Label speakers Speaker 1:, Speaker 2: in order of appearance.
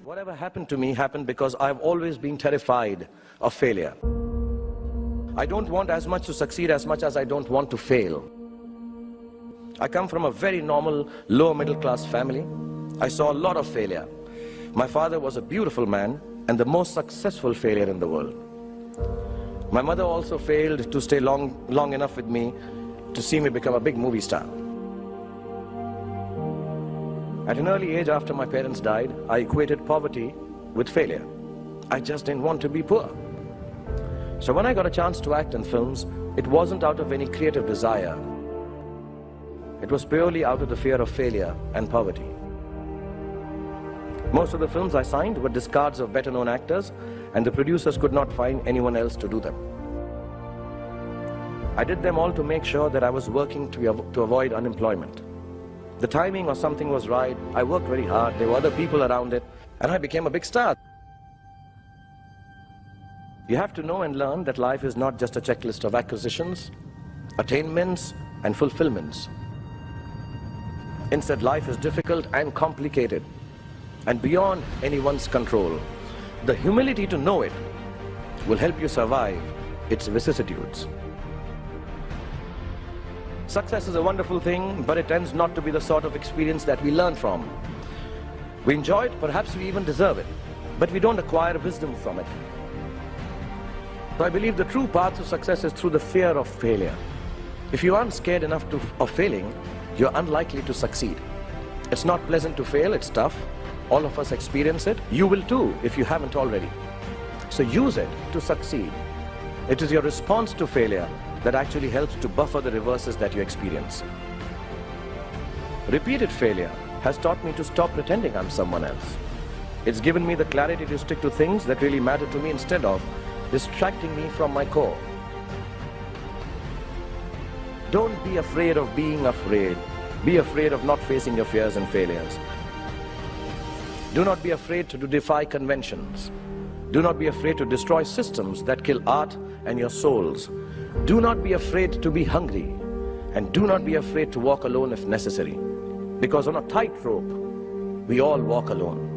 Speaker 1: Whatever happened to me happened because I've always been terrified of failure. I don't want as much to succeed as much as I don't want to fail. I come from a very normal, lower middle class family. I saw a lot of failure. My father was a beautiful man and the most successful failure in the world. My mother also failed to stay long enough with me to see me become a big movie star. At an early age after my parents died, I equated poverty with failure. I just didn't want to be poor. So when I got a chance to act in films, it wasn't out of any creative desire. It was purely out of the fear of failure and poverty. Most of the films I signed were discards of better-known actors, and the producers could not find anyone else to do them. I did them all to make sure that I was working to avoid unemployment. The timing or something was right, I worked very hard, there were other people around it, and I became a big star. You have to know and learn that life is not just a checklist of acquisitions, attainments, and fulfillments. Instead, life is difficult and complicated, and beyond anyone's control. The humility to know it will help you survive its vicissitudes. Success is a wonderful thing, but it tends not to be the sort of experience that we learn from. We enjoy it, perhaps we even deserve it, but we don't acquire wisdom from it. So I believe the true path to success is through the fear of failure. If you aren't scared enough of failing, you're unlikely to succeed. It's not pleasant to fail, it's tough. All of us experience it. You will too, if you haven't already. So use it to succeed. It is your response to failure that actually helps to buffer the reverses that you experience. Repeated failure has taught me to stop pretending I'm someone else. It's given me the clarity to stick to things that really matter to me instead of distracting me from my core. Don't be afraid of being afraid. Be afraid of not facing your fears and failures. Do not be afraid to defy conventions. Do not be afraid to destroy systems that kill art and your souls. Do not be afraid to be hungry. And do not be afraid to walk alone if necessary. Because on a tightrope, we all walk alone.